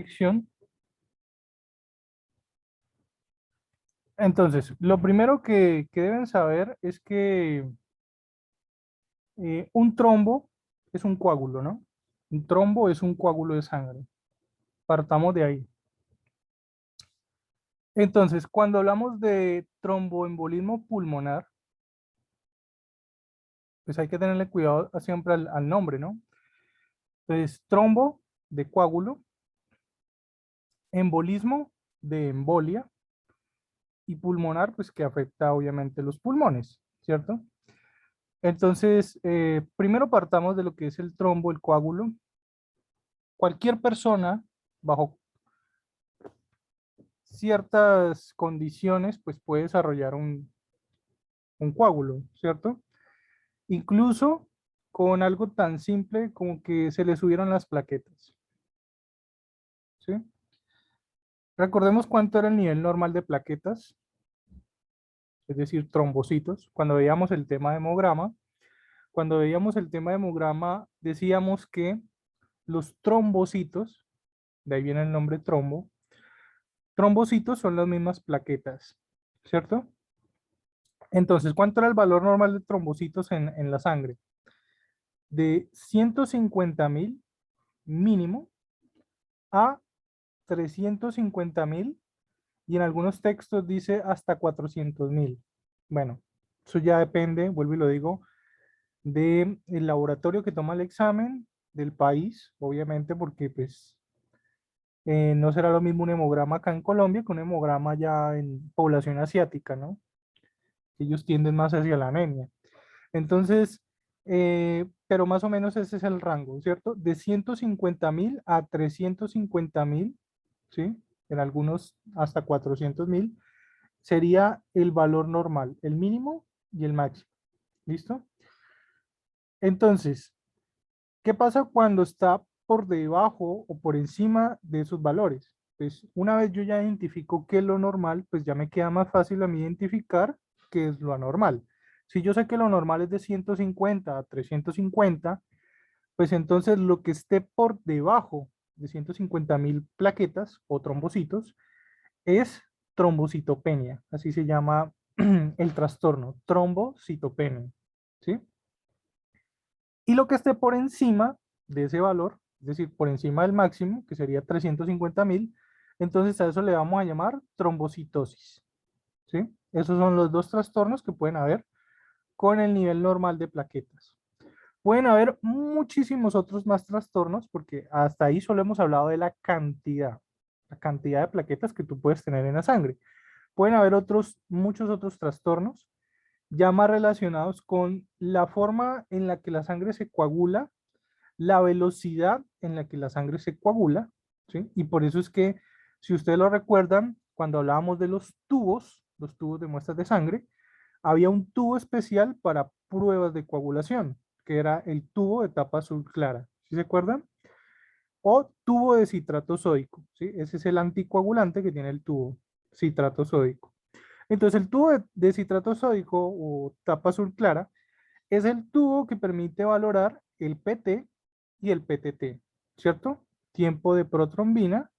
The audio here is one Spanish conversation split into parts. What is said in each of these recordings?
dirección. Entonces, lo primero que deben saber es que un trombo es un coágulo, ¿no? Un trombo es un coágulo de sangre. Partamos de ahí. Entonces, cuando hablamos de tromboembolismo pulmonar, pues hay que tenerle cuidado siempre al nombre, ¿no? Entonces, trombo de coágulo, embolismo de embolia y pulmonar, pues que afecta obviamente los pulmones, ¿cierto? Entonces, primero partamos de lo que es el trombo, el coágulo. Cualquier persona bajo ciertas condiciones, pues puede desarrollar un coágulo, ¿cierto? Incluso con algo tan simple como que se le subieron las plaquetas, ¿sí? Recordemos cuánto era el nivel normal de plaquetas, es decir, trombocitos. Cuando veíamos el tema de hemograma, decíamos que los trombocitos, de ahí viene el nombre trombo, trombocitos son las mismas plaquetas, ¿cierto? Entonces, ¿cuánto era el valor normal de trombocitos en la sangre? De 150.000 mínimo a 350.000 y en algunos textos dice hasta 400.000. Bueno, eso ya depende, vuelvo y lo digo, del laboratorio que toma el examen, del país, obviamente, porque pues no será lo mismo un hemograma acá en Colombia que un hemograma ya en población asiática, ¿no? Ellos tienden más hacia la anemia. Entonces, pero más o menos ese es el rango, ¿cierto? De 150.000 a 350.000, ¿sí? En algunos hasta 400.000, sería el valor normal, el mínimo y el máximo. ¿Listo? Entonces, ¿qué pasa cuando está por debajo o por encima de esos valores? Pues una vez yo ya identifico qué es lo normal, pues ya me queda más fácil a mí identificar qué es lo anormal. Si yo sé que lo normal es de 150 a 350, pues entonces lo que esté por debajo de 150.000 plaquetas o trombocitos es trombocitopenia, así se llama el trastorno, trombocitopenia, ¿sí? Y lo que esté por encima de ese valor, es decir, por encima del máximo, que sería 350.000, entonces a eso le vamos a llamar trombocitosis, ¿sí? Esos son los dos trastornos que pueden haber con el nivel normal de plaquetas. Pueden haber muchísimos otros más trastornos, porque hasta ahí solo hemos hablado de la cantidad de plaquetas que tú puedes tener en la sangre. Pueden haber muchos otros trastornos ya más relacionados con la forma en la que la sangre se coagula, la velocidad en la que la sangre se coagula, ¿sí? Y por eso es que, si ustedes lo recuerdan, cuando hablábamos de los tubos de muestras de sangre, había un tubo especial para pruebas de coagulación, que era el tubo de tapa azul clara, ¿sí se acuerdan? O tubo de citrato sódico, ¿sí? Ese es el anticoagulante que tiene el tubo, citrato sódico. Entonces, el tubo de citrato sódico o tapa azul clara es el tubo que permite valorar el PT y el PTT, ¿cierto? Tiempo de protrombina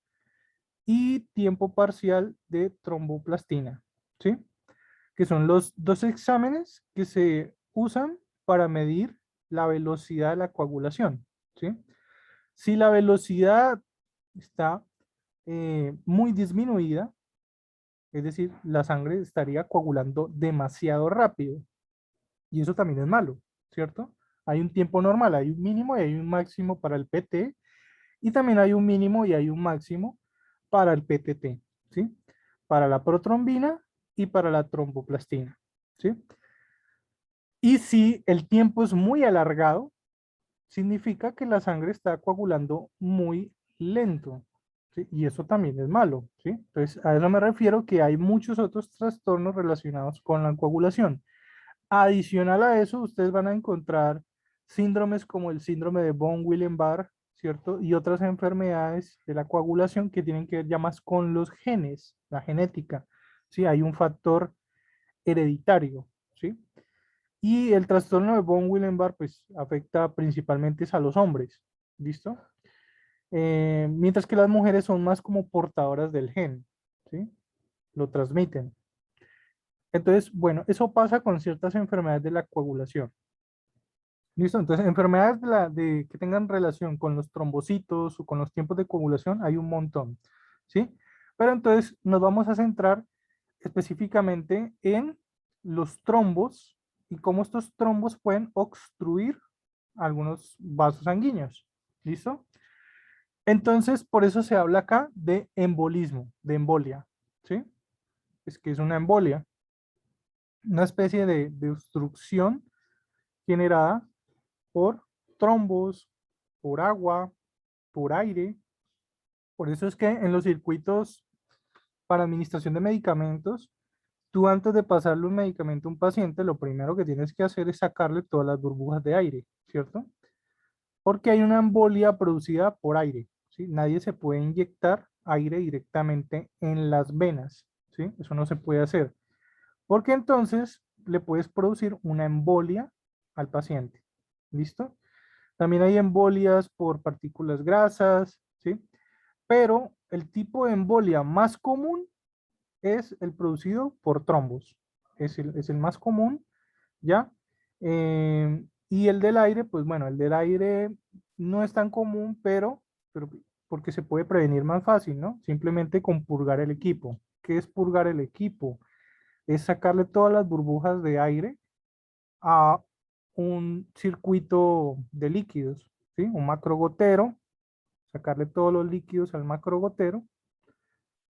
y tiempo parcial de tromboplastina, ¿sí? Que son los dos exámenes que se usan para medir la velocidad de la coagulación, ¿sí? Si la velocidad está muy disminuida, es decir, la sangre estaría coagulando demasiado rápido y eso también es malo, ¿cierto? Hay un tiempo normal, hay un mínimo y hay un máximo para el PT y también hay un mínimo y hay un máximo para el PTT, ¿sí? Para la protrombina y para la tromboplastina, ¿sí? Y si el tiempo es muy alargado, significa que la sangre está coagulando muy lento, ¿sí? Y eso también es malo, ¿sí? Entonces, a eso me refiero que hay muchos otros trastornos relacionados con la coagulación. Adicional a eso, ustedes van a encontrar síndromes como el síndrome de von Willebrand, ¿cierto? Y otras enfermedades de la coagulación que tienen que ver ya más con los genes, la genética, ¿sí? Hay un factor hereditario, ¿sí? Y el trastorno de von Willebrand, pues, afecta principalmente a los hombres, ¿listo? mientras que las mujeres son más como portadoras del gen, ¿sí? Lo transmiten. Entonces, bueno, eso pasa con ciertas enfermedades de la coagulación. ¿Listo? Entonces, enfermedades que tengan relación con los trombocitos o con los tiempos de coagulación hay un montón, ¿sí? Pero entonces nos vamos a centrar específicamente en los trombos y cómo estos trombos pueden obstruir algunos vasos sanguíneos. ¿Listo? Entonces, por eso se habla acá de embolismo, de embolia, ¿sí? Es que es una embolia, una especie de obstrucción generada por trombos, por agua, por aire. Por eso es que en los circuitos para administración de medicamentos, tú antes de pasarle un medicamento a un paciente, lo primero que tienes que hacer es sacarle todas las burbujas de aire, ¿cierto? Porque hay una embolia producida por aire, ¿sí? Nadie se puede inyectar aire directamente en las venas, ¿sí? Eso no se puede hacer, porque entonces le puedes producir una embolia al paciente, ¿listo? También hay embolias por partículas grasas, ¿sí? Pero el tipo de embolia más común es el producido por trombos. Es el más común, ¿ya? Y el del aire, pues bueno, el del aire no es tan común, pero porque se puede prevenir más fácil, ¿no? Simplemente con purgar el equipo. ¿Qué es purgar el equipo? Es sacarle todas las burbujas de aire a un circuito de líquidos, ¿sí? Un macrogotero, sacarle todos los líquidos al macrogotero,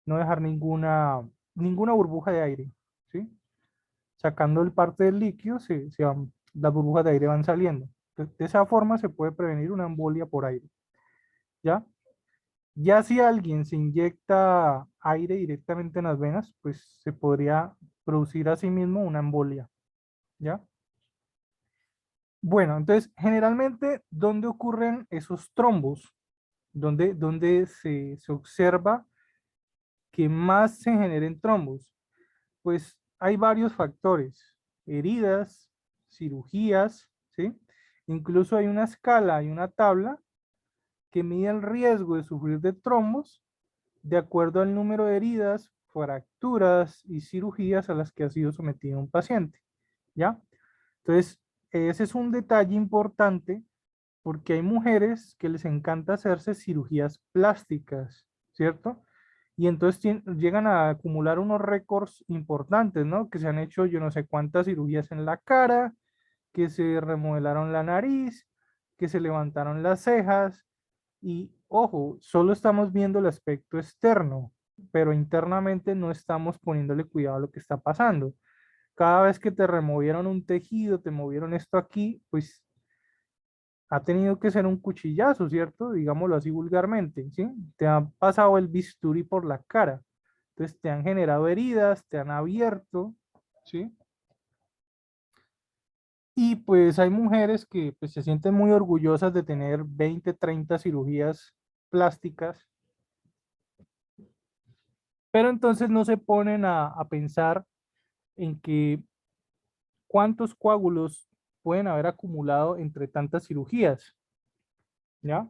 no dejar ninguna burbuja de aire, ¿sí? Sacando el parte del líquido, las burbujas de aire van saliendo. De esa forma se puede prevenir una embolia por aire, ¿ya? Ya si alguien se inyecta aire directamente en las venas, pues se podría producir a sí mismo una embolia, ¿ya? Bueno, entonces, generalmente, ¿dónde ocurren esos trombos? ¿Dónde se observa que más se generen trombos? Pues hay varios factores, heridas, cirugías, ¿sí? Incluso hay una escala, hay una tabla que mide el riesgo de sufrir de trombos de acuerdo al número de heridas, fracturas y cirugías a las que ha sido sometido un paciente, ¿ya? Entonces, ese es un detalle importante porque hay mujeres que les encanta hacerse cirugías plásticas, ¿cierto? Y entonces llegan a acumular unos récords importantes, ¿no? Que se han hecho yo no sé cuántas cirugías en la cara, que se remodelaron la nariz, que se levantaron las cejas. Y ojo, solo estamos viendo el aspecto externo, pero internamente no estamos poniéndole cuidado a lo que está pasando. Cada vez que te removieron un tejido, te movieron esto aquí, pues ha tenido que ser un cuchillazo, ¿cierto? Digámoslo así vulgarmente, ¿sí? Te han pasado el bisturí por la cara. Entonces te han generado heridas, te han abierto, ¿sí? Y pues hay mujeres que pues, se sienten muy orgullosas de tener 20, 30 cirugías plásticas, pero entonces no se ponen a pensar en que cuántos coágulos pueden haber acumulado entre tantas cirugías, ¿ya?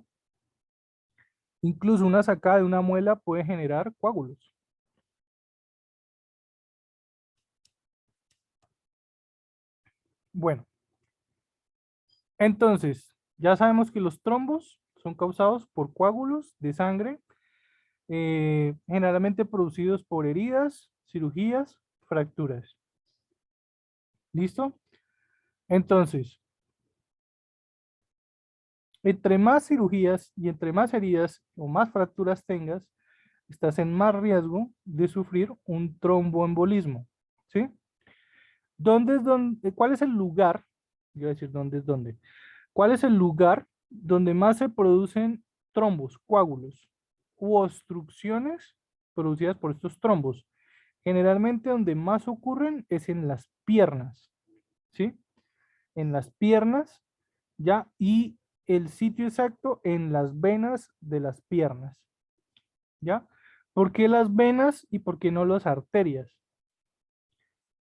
Incluso una sacada de una muela puede generar coágulos. Bueno, entonces, ya sabemos que los trombos son causados por coágulos de sangre, generalmente producidos por heridas, cirugías, fracturas. ¿Listo? Entonces, entre más cirugías y entre más heridas o más fracturas tengas, estás en más riesgo de sufrir un tromboembolismo. ¿Sí? ¿Cuál es el lugar? Yo voy a decir dónde es dónde. ¿Cuál es el lugar donde más se producen trombos, coágulos u obstrucciones producidas por estos trombos? Generalmente donde más ocurren es en las piernas, ¿sí? En las piernas, ¿ya? Y el sitio exacto en las venas de las piernas, ¿ya? ¿Por qué las venas y por qué no las arterias?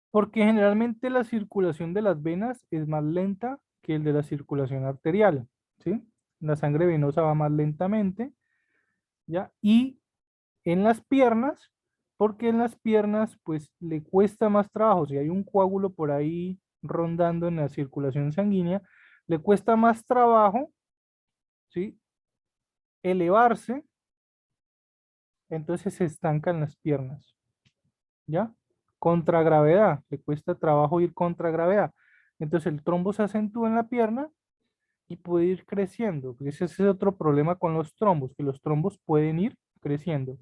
Porque generalmente la circulación de las venas es más lenta que el de la circulación arterial, ¿sí? La sangre venosa va más lentamente, ¿ya? Y en las piernas, porque en las piernas pues le cuesta más trabajo, si hay un coágulo por ahí rondando en la circulación sanguínea, le cuesta más trabajo, ¿sí? Elevarse, entonces se estancan las piernas, ¿ya? Contra gravedad, le cuesta trabajo ir contra gravedad. Entonces el trombo se acentúa en la pierna y puede ir creciendo, porque ese es otro problema con los trombos, que los trombos pueden ir creciendo.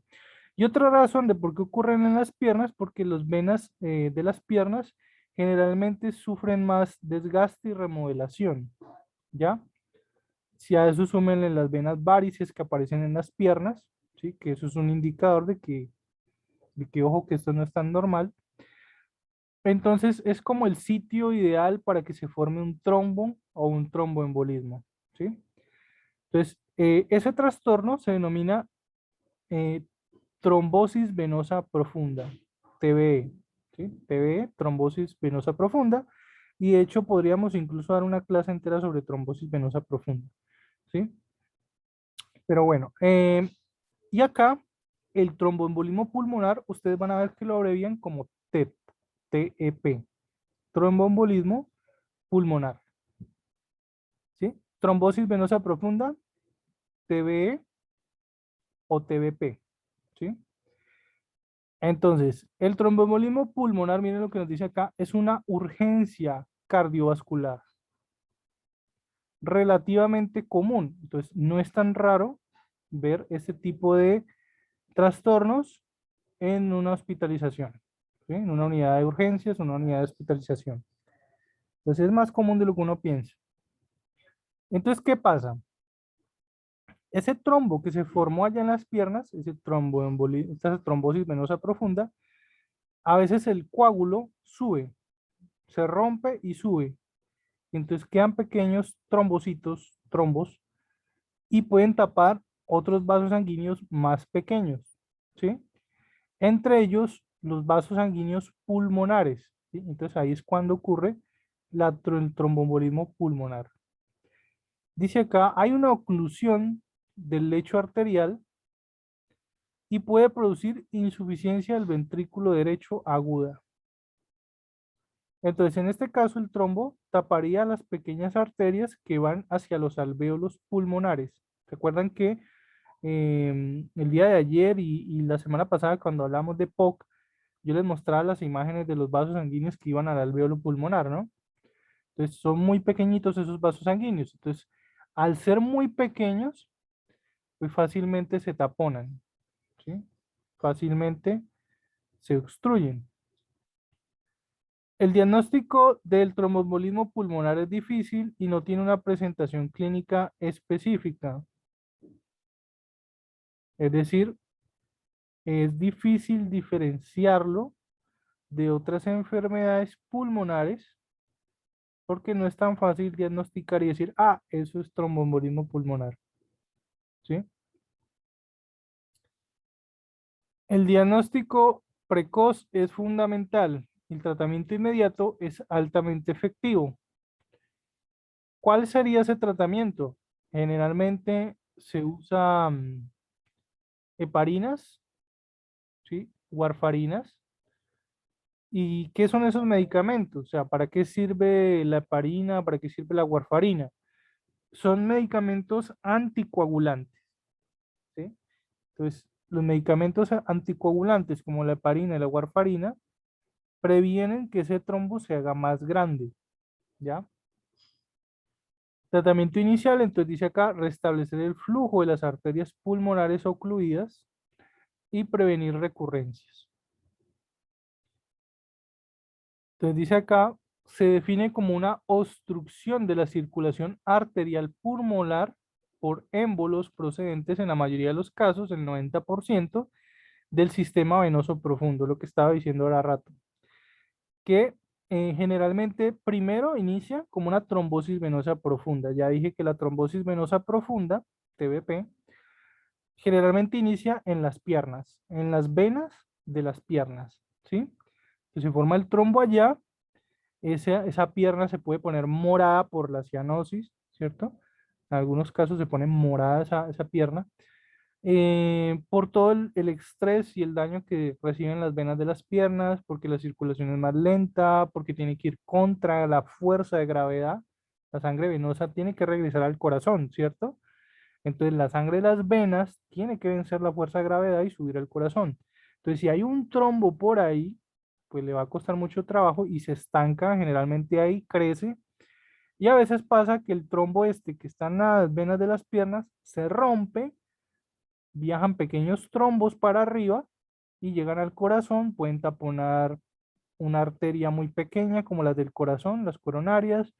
Y otra razón de por qué ocurren en las piernas, porque las venas de las piernas generalmente sufren más desgaste y remodelación, ¿ya? Si a eso súmenle las venas varices que aparecen en las piernas, ¿sí? Que eso es un indicador de que ojo, que esto no es tan normal. Entonces es como el sitio ideal para que se forme un trombo o un tromboembolismo, ¿sí? Entonces, ese trastorno se denomina eh, trombosis venosa profunda, TBE, ¿sí? TBE, trombosis venosa profunda, y de hecho podríamos incluso dar una clase entera sobre trombosis venosa profunda, ¿sí? Pero bueno, y acá el tromboembolismo pulmonar, ustedes van a ver que lo abrevian como TEP, TEP, tromboembolismo pulmonar, ¿sí? Trombosis venosa profunda, TBE o TBP, ¿sí? Entonces, el tromboembolismo pulmonar, miren lo que nos dice acá, es una urgencia cardiovascular relativamente común. Entonces, no es tan raro ver este tipo de trastornos en una hospitalización, ¿sí? En una unidad de urgencias, una unidad de hospitalización. Entonces, es más común de lo que uno piensa. Entonces, ¿qué pasa? Ese trombo que se formó allá en las piernas, ese tromboembolismo, esta trombosis venosa profunda, a veces el coágulo sube, se rompe y sube. Entonces quedan pequeños trombocitos, trombos, y pueden tapar otros vasos sanguíneos más pequeños, ¿sí? Entre ellos, los vasos sanguíneos pulmonares, ¿sí? Entonces ahí es cuando ocurre el tromboembolismo pulmonar. Dice acá, hay una oclusión del lecho arterial y puede producir insuficiencia del ventrículo derecho aguda. Entonces, en este caso, el trombo taparía las pequeñas arterias que van hacia los alvéolos pulmonares. ¿Recuerdan que el día de ayer y la semana pasada, cuando hablamos de POC, yo les mostraba las imágenes de los vasos sanguíneos que iban al alvéolo pulmonar, ¿no? Entonces, son muy pequeñitos esos vasos sanguíneos. Entonces, al ser muy pequeños, pues fácilmente se taponan, ¿sí? Fácilmente se obstruyen. El diagnóstico del tromboembolismo pulmonar es difícil y no tiene una presentación clínica específica. Es decir, es difícil diferenciarlo de otras enfermedades pulmonares porque no es tan fácil diagnosticar y decir, ah, eso es tromboembolismo pulmonar. ¿Sí? El diagnóstico precoz es fundamental. El tratamiento inmediato es altamente efectivo. ¿Cuál sería ese tratamiento? Generalmente se usa heparinas, ¿sí? Warfarinas. ¿Y qué son esos medicamentos? O sea, ¿para qué sirve la heparina? ¿Para qué sirve la warfarina? Son medicamentos anticoagulantes, ¿sí? Entonces, los medicamentos anticoagulantes como la heparina y la warfarina previenen que ese trombo se haga más grande, ¿ya? Tratamiento inicial, entonces dice acá, restablecer el flujo de las arterias pulmonares ocluidas y prevenir recurrencias. Entonces dice acá, se define como una obstrucción de la circulación arterial pulmonar por émbolos procedentes en la mayoría de los casos, el 90%, del sistema venoso profundo, lo que estaba diciendo ahora rato, que generalmente primero inicia como una trombosis venosa profunda. Ya dije que la trombosis venosa profunda, TVP, generalmente inicia en las piernas, en las venas de las piernas, ¿sí? Entonces se forma el trombo allá. Esa pierna se puede poner morada por la cianosis, ¿cierto? En algunos casos se pone morada esa pierna. por todo el estrés y el daño que reciben las venas de las piernas, porque la circulación es más lenta, porque tiene que ir contra la fuerza de gravedad. La sangre venosa tiene que regresar al corazón, ¿cierto? Entonces la sangre de las venas tiene que vencer la fuerza de gravedad y subir al corazón. Entonces si hay un trombo por ahí, pues le va a costar mucho trabajo y se estanca, generalmente ahí crece. Y a veces pasa que el trombo este que está en las venas de las piernas se rompe, viajan pequeños trombos para arriba y llegan al corazón, pueden taponar una arteria muy pequeña como las del corazón, las coronarias,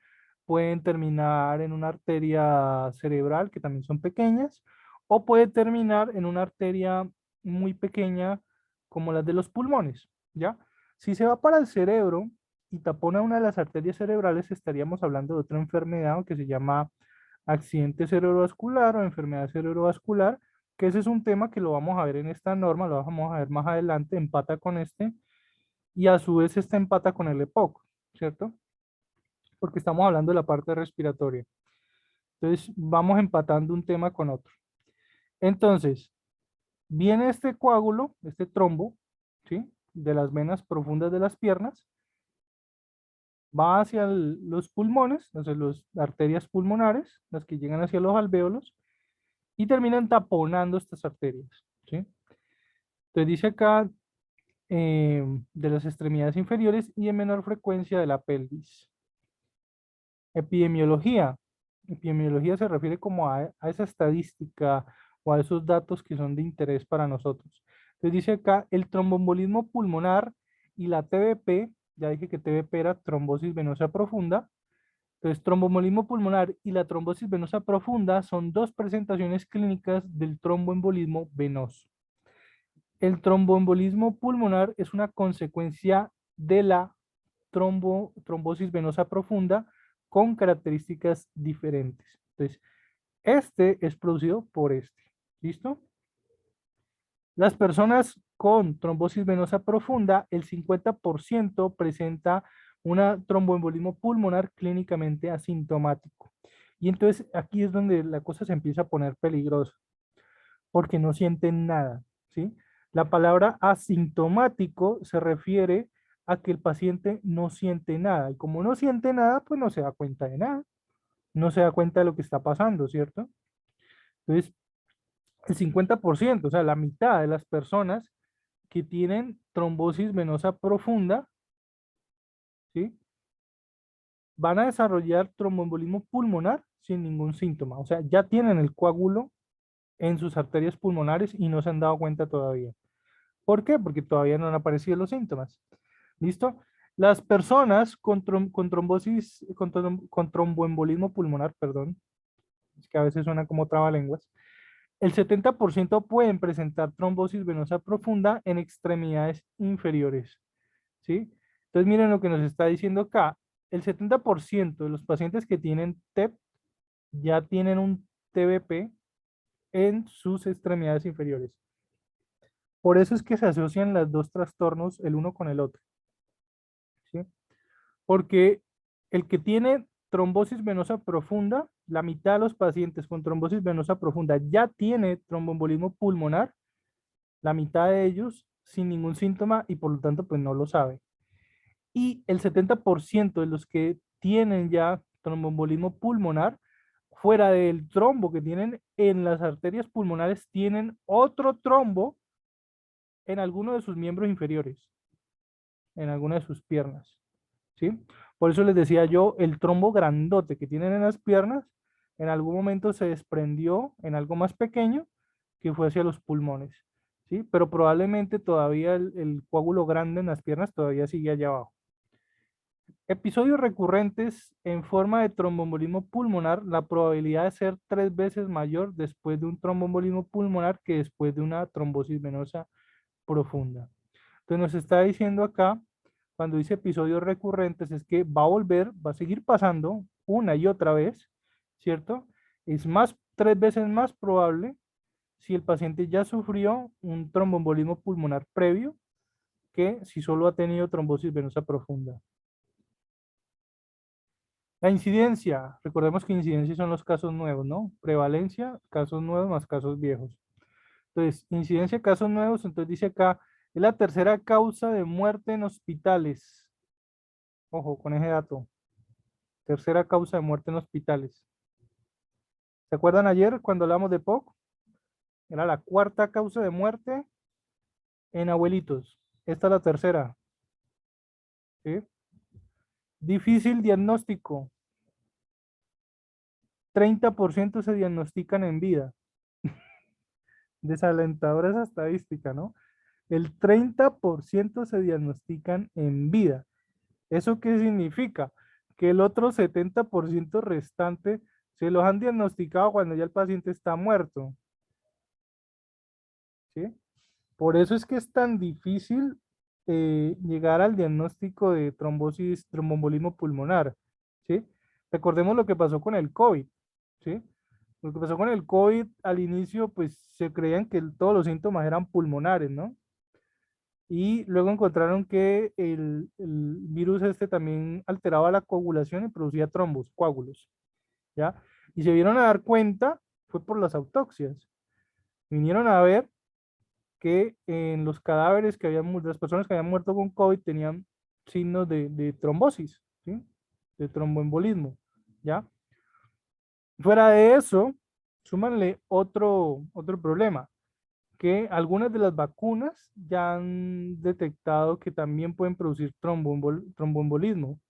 pueden terminar en una arteria cerebral que también son pequeñas, o puede terminar en una arteria muy pequeña como las de los pulmones, ¿ya? Si se va para el cerebro y tapona una de las arterias cerebrales, estaríamos hablando de otra enfermedad que se llama accidente cerebrovascular o enfermedad cerebrovascular, que ese es un tema que lo vamos a ver en esta norma, lo vamos a ver más adelante, empata con este, y a su vez esta empata con el EPOC, ¿cierto? Porque estamos hablando de la parte respiratoria. Entonces, vamos empatando un tema con otro. Entonces, viene este coágulo, este trombo, ¿sí? De las venas profundas de las piernas, va hacia los pulmones, hacia las arterias pulmonares, las que llegan hacia los alvéolos, y terminan taponando estas arterias, ¿sí? Entonces dice acá, de las extremidades inferiores y en menor frecuencia de la pelvis. Epidemiología. Epidemiología se refiere como a esa estadística o a esos datos que son de interés para nosotros. Entonces dice acá, el tromboembolismo pulmonar y la TBP, ya dije que TBP era trombosis venosa profunda. Entonces, tromboembolismo pulmonar y la trombosis venosa profunda son dos presentaciones clínicas del tromboembolismo venoso. El tromboembolismo pulmonar es una consecuencia de la trombosis venosa profunda con características diferentes. Entonces, este es producido por este. ¿Listo? Las personas con trombosis venosa profunda, el 50% presenta un tromboembolismo pulmonar clínicamente asintomático. Y entonces aquí es donde la cosa se empieza a poner peligrosa, porque no sienten nada, ¿sí? La palabra asintomático se refiere a que el paciente no siente nada. Y como no siente nada, pues no se da cuenta de nada. No se da cuenta de lo que está pasando, ¿cierto? Entonces, el 50%, o sea, la mitad de las personas que tienen trombosis venosa profunda, ¿sí? Van a desarrollar tromboembolismo pulmonar sin ningún síntoma. O sea, ya tienen el coágulo en sus arterias pulmonares y no se han dado cuenta todavía. ¿Por qué? Porque todavía no han aparecido los síntomas. ¿Listo? Las personas con trombosis, con tromboembolismo pulmonar, perdón, es que a veces suena como trabalenguas, el 70% pueden presentar trombosis venosa profunda en extremidades inferiores, ¿sí? Entonces miren lo que nos está diciendo acá. El 70% de los pacientes que tienen TEP ya tienen un TBP en sus extremidades inferiores. Por eso es que se asocian los dos trastornos el uno con el otro, ¿sí? Porque el que tiene trombosis venosa profunda, la mitad de los pacientes con trombosis venosa profunda ya tiene tromboembolismo pulmonar, la mitad de ellos sin ningún síntoma y por lo tanto pues no lo sabe. Y el 70% de los que tienen ya tromboembolismo pulmonar, fuera del trombo que tienen en las arterias pulmonares, tienen otro trombo en alguno de sus miembros inferiores, en alguna de sus piernas, ¿sí? Por eso les decía yo, el trombo grandote que tienen en las piernas, en algún momento se desprendió en algo más pequeño que fue hacia los pulmones, ¿sí? Pero probablemente todavía el coágulo grande en las piernas todavía sigue allá abajo. Episodios recurrentes en forma de tromboembolismo pulmonar, la probabilidad de ser 3 veces mayor después de un tromboembolismo pulmonar que después de una trombosis venosa profunda. Entonces nos está diciendo acá, cuando dice episodios recurrentes, es que va a volver, va a seguir pasando una y otra vez, ¿cierto? Es más, 3 veces más probable si el paciente ya sufrió un tromboembolismo pulmonar previo que si solo ha tenido trombosis venosa profunda. La incidencia, recordemos que incidencia son los casos nuevos, ¿no? Prevalencia, casos nuevos más casos viejos. Entonces, incidencia de casos nuevos, entonces dice acá, es la tercera causa de muerte en hospitales. Ojo con ese dato. Tercera causa de muerte en hospitales. ¿Se acuerdan ayer cuando hablamos de POC? Era la cuarta causa de muerte en abuelitos. Esta es la tercera. ¿Sí? Difícil diagnóstico. 30% se diagnostican en vida. Desalentadora esa estadística, ¿no? El 30% se diagnostican en vida. ¿Eso qué significa? Que el otro 70% restante se los han diagnosticado cuando ya el paciente está muerto. ¿Sí? Por eso es que es tan difícil llegar al diagnóstico de trombosis, tromboembolismo pulmonar. ¿Sí? Recordemos lo que pasó con el COVID. ¿Sí? Lo que pasó con el COVID al inicio, pues se creían que todos los síntomas eran pulmonares, ¿no? Y luego encontraron que el virus este también alteraba la coagulación y producía trombos, coágulos, ¿ya? Y se vieron a dar cuenta, fue por las autopsias. Vinieron a ver que en los cadáveres que habían, las personas que habían muerto con COVID tenían signos de trombosis, ¿sí? De tromboembolismo, ¿ya? Fuera de eso, súmanle otro problema, que algunas de las vacunas ya han detectado que también pueden producir tromboembolismo,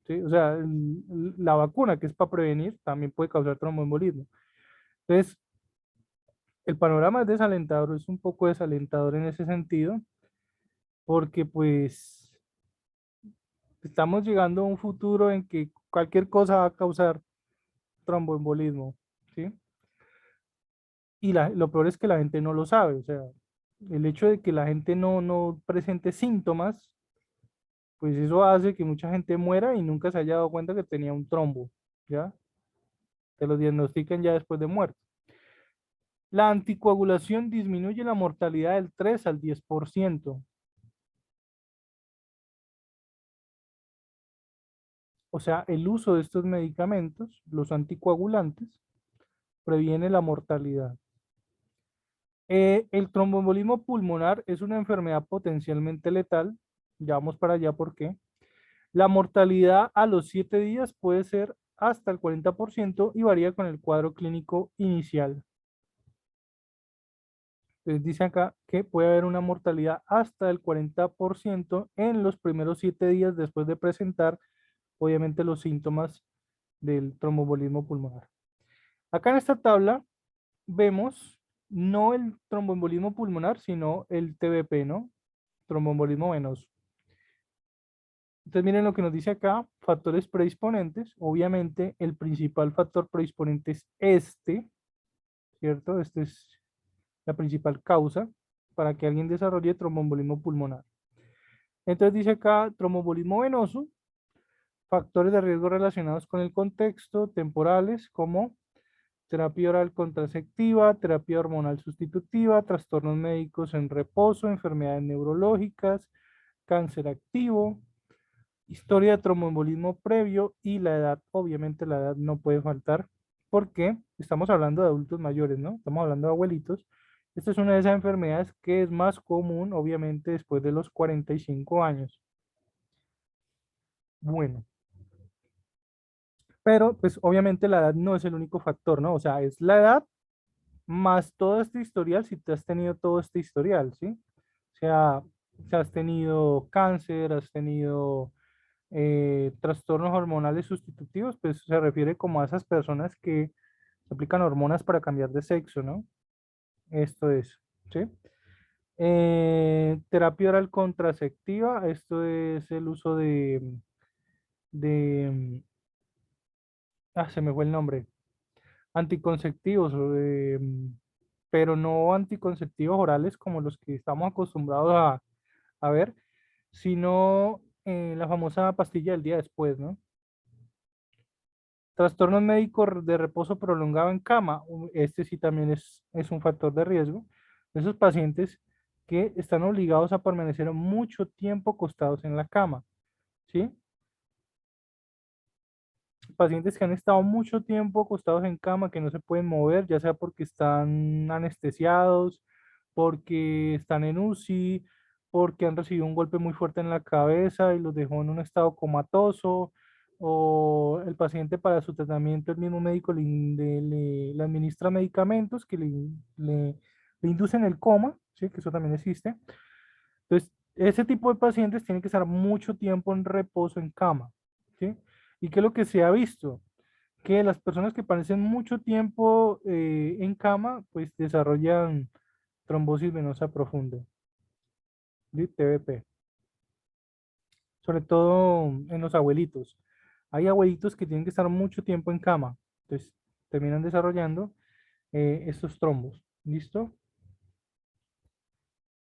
¿sí? O sea, la vacuna que es para prevenir también puede causar tromboembolismo. Entonces, el panorama es desalentador, es un poco desalentador en ese sentido, porque pues estamos llegando a un futuro en que cualquier cosa va a causar tromboembolismo, ¿sí? Y lo peor es que la gente no lo sabe, o sea, el hecho de que la gente no presente síntomas, pues eso hace que mucha gente muera y nunca se haya dado cuenta que tenía un trombo, ¿ya? Te lo diagnostican ya después de muerto. La anticoagulación disminuye la mortalidad del 3 al 10%. O sea, el uso de estos medicamentos, los anticoagulantes, previene la mortalidad. El tromboembolismo pulmonar es una enfermedad potencialmente letal. Ya vamos para allá, ¿por qué? La mortalidad a los 7 días puede ser hasta el 40% y varía con el cuadro clínico inicial. Entonces dice acá que puede haber una mortalidad hasta el 40% en los primeros 7 días después de presentar, obviamente, los síntomas del tromboembolismo pulmonar. Acá en esta tabla vemos no el tromboembolismo pulmonar, sino el TBP, ¿no? Tromboembolismo venoso. Entonces miren lo que nos dice acá, factores predisponentes. Obviamente el principal factor predisponente es este, ¿cierto? Este es la principal causa para que alguien desarrolle tromboembolismo pulmonar. Entonces dice acá, tromboembolismo venoso, factores de riesgo relacionados con el contexto, temporales, como terapia oral contraceptiva, terapia hormonal sustitutiva, trastornos médicos en reposo, enfermedades neurológicas, cáncer activo, historia de tromboembolismo previo y la edad. Obviamente la edad no puede faltar porque estamos hablando de adultos mayores, ¿no? Estamos hablando de abuelitos. Esta es una de esas enfermedades que es más común, obviamente, después de los 45 años. Bueno, pero pues obviamente la edad no es el único factor, ¿no? O sea, es la edad más todo este historial, si te has tenido todo este historial, ¿sí? O sea, si has tenido cáncer, has tenido trastornos hormonales sustitutivos, pues se refiere como a esas personas que aplican hormonas para cambiar de sexo, ¿no? Esto es, ¿sí? Terapia oral contraceptiva, esto es el uso de, se me fue el nombre, anticonceptivos, pero no anticonceptivos orales como los que estamos acostumbrados a ver, sino la famosa pastilla del día después, ¿no? Trastornos médicos de reposo prolongado en cama, este sí también es un factor de riesgo. Esos pacientes que están obligados a permanecer mucho tiempo acostados en la cama, ¿sí? Pacientes que han estado mucho tiempo acostados en cama, que no se pueden mover, ya sea porque están anestesiados, porque están en UCI, porque han recibido un golpe muy fuerte en la cabeza y los dejó en un estado comatoso, o el paciente para su tratamiento, el mismo médico le administra medicamentos que le inducen el coma, ¿sí? Que eso también existe. Entonces, ese tipo de pacientes tienen que estar mucho tiempo en reposo en cama, ¿sí? ¿Y qué es lo que se ha visto? Que las personas que permanecen mucho tiempo en cama, pues desarrollan trombosis venosa profunda, ¿sí? TVP, sobre todo en los abuelitos. Hay abuelitos que tienen que estar mucho tiempo en cama, entonces terminan desarrollando estos trombos, ¿listo?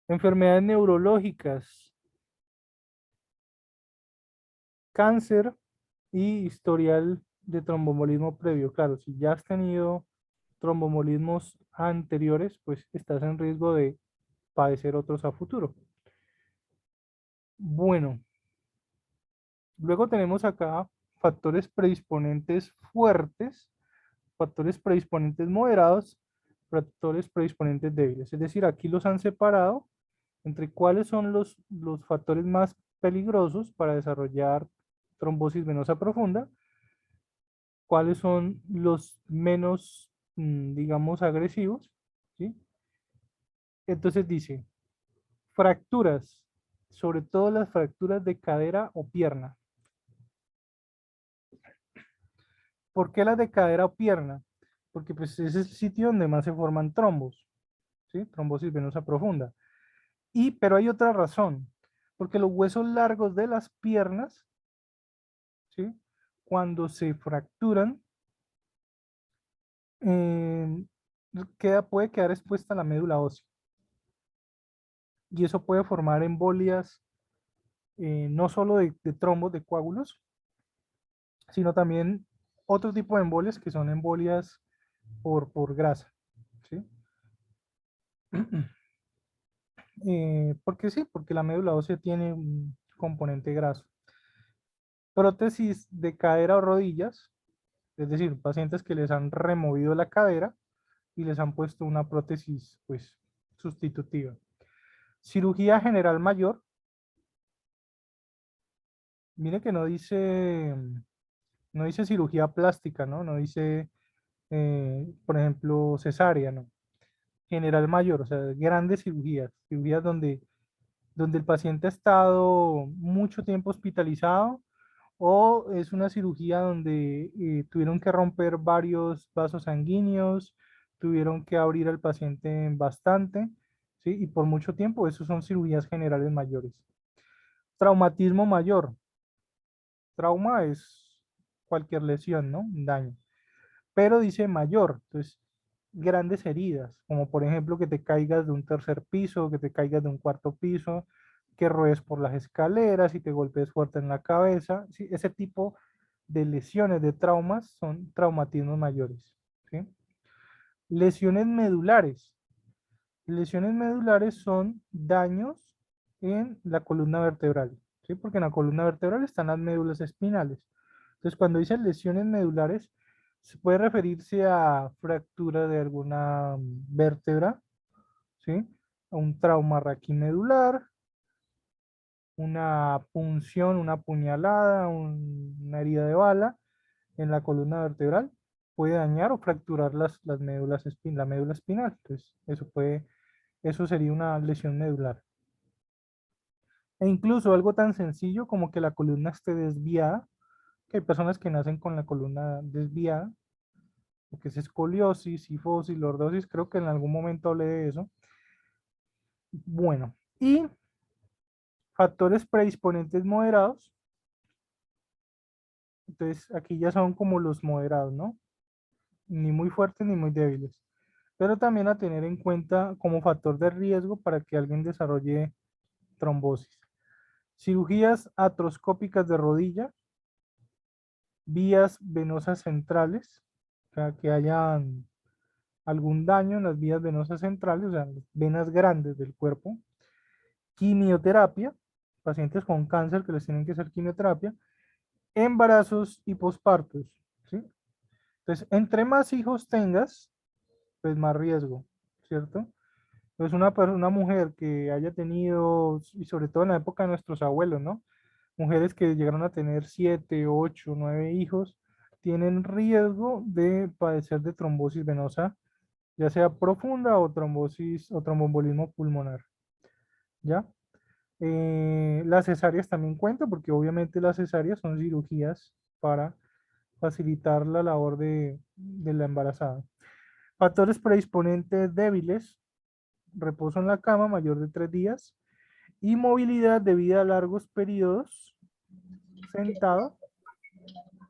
Enfermedades neurológicas, cáncer y historial de tromboembolismo previo. Claro, si ya has tenido tromboembolismos anteriores, pues estás en riesgo de padecer otros a futuro. Bueno, luego tenemos acá factores predisponentes fuertes, factores predisponentes moderados, factores predisponentes débiles. Es decir, aquí los han separado entre cuáles son los factores más peligrosos para desarrollar trombosis venosa profunda, cuáles son los menos, digamos, agresivos, ¿sí? Entonces dice, fracturas, sobre todo las fracturas de cadera o pierna. ¿Por qué las de cadera o pierna? Porque pues ese es el sitio donde más se forman trombos, ¿sí? Trombosis venosa profunda. Pero hay otra razón, porque los huesos largos de las piernas, ¿sí? Cuando se fracturan, eh, puede quedar expuesta la médula ósea. Y eso puede formar embolias, no solo de trombos, de coágulos, sino también otro tipo de embolias que son embolias por grasa, ¿sí? Porque sí, porque la médula ósea tiene un componente graso. Prótesis de cadera o rodillas, es decir, pacientes que les han removido la cadera y les han puesto una prótesis, pues, sustitutiva. Cirugía general mayor, mire que no dice cirugía plástica, ¿no? No dice, por ejemplo, cesárea, ¿no? General mayor, o sea, grandes cirugías, cirugías donde el paciente ha estado mucho tiempo hospitalizado, o es una cirugía donde tuvieron que romper varios vasos sanguíneos, tuvieron que abrir al paciente bastante, ¿sí? Y por mucho tiempo, eso son cirugías generales mayores. Traumatismo mayor. Trauma es cualquier lesión, ¿no? Un daño. Pero dice mayor, entonces grandes heridas, como por ejemplo que te caigas de un tercer piso, que te caigas de un cuarto piso, que ruedes por las escaleras y te golpees fuerte en la cabeza. ¿Sí? Ese tipo de lesiones, de traumas, son traumatismos mayores. ¿Sí? Lesiones medulares. Lesiones medulares son daños en la columna vertebral, ¿sí? Porque en la columna vertebral están las médulas espinales. Entonces, cuando dice lesiones medulares, se puede referirse a fractura de alguna vértebra, ¿sí? A un trauma raquimedular, una punción, una puñalada, una herida de bala en la columna vertebral puede dañar o fracturar las médulas la médula espinal. Entonces, eso sería una lesión medular. E incluso algo tan sencillo como que la columna esté desviada, que hay personas que nacen con la columna desviada, lo que es escoliosis, cifosis, lordosis, creo que en algún momento hablé de eso. Bueno, y factores predisponentes moderados, entonces aquí ya son como los moderados, ¿no? Ni muy fuertes ni muy débiles, pero también a tener en cuenta como factor de riesgo para que alguien desarrolle trombosis. Cirugías atroscópicas de rodilla, vías venosas centrales, o sea, que haya algún daño en las vías venosas centrales, o sea, las venas grandes del cuerpo. Quimioterapia, pacientes con cáncer que les tienen que hacer quimioterapia. Embarazos y pospartos, ¿sí? Entonces, entre más hijos tengas, pues más riesgo, ¿cierto? Pues una mujer que haya tenido, y sobre todo en la época de nuestros abuelos, ¿no? Mujeres que llegaron a tener 7, 8, 9 hijos, tienen riesgo de padecer de trombosis venosa, ya sea profunda o trombosis o tromboembolismo pulmonar, ¿ya? Las cesáreas también cuentan, porque obviamente las cesáreas son cirugías para facilitar la labor de la embarazada. Factores predisponentes débiles: reposo en la cama mayor de 3 días, inmovilidad debido a largos periodos sentado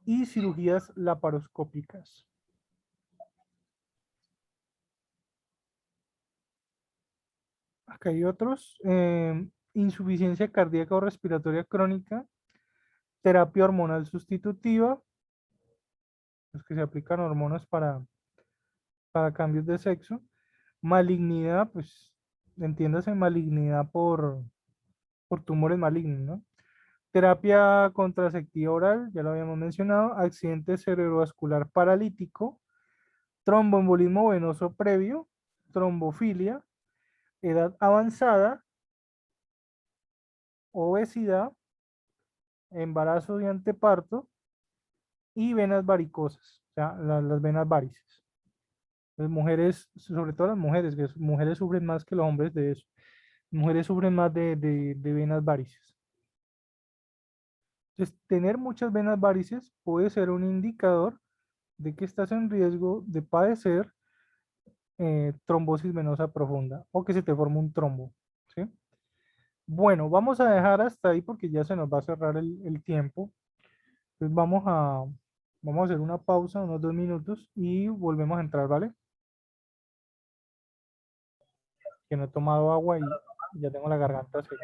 y cirugías laparoscópicas. Acá hay otros: insuficiencia cardíaca o respiratoria crónica, terapia hormonal sustitutiva, los que se aplican hormonas para cambios de sexo, malignidad, pues entiéndase malignidad por tumores malignos, ¿no? Terapia contraceptiva oral, ya lo habíamos mencionado, accidente cerebrovascular paralítico, tromboembolismo venoso previo, trombofilia, edad avanzada, obesidad, embarazo de anteparto y venas varicosas, o sea, las venas varices. Las mujeres, sobre todo las mujeres, que mujeres sufren más que los hombres de eso. Mujeres sufren más de venas varices. Entonces, tener muchas venas varices puede ser un indicador de que estás en riesgo de padecer trombosis venosa profunda o que se te forme un trombo, ¿sí? Bueno, vamos a dejar hasta ahí porque ya se nos va a cerrar el tiempo. Entonces vamos a hacer una pausa, unos 2 minutos y volvemos a entrar, ¿vale? Que no he tomado agua y ya tengo la garganta seca.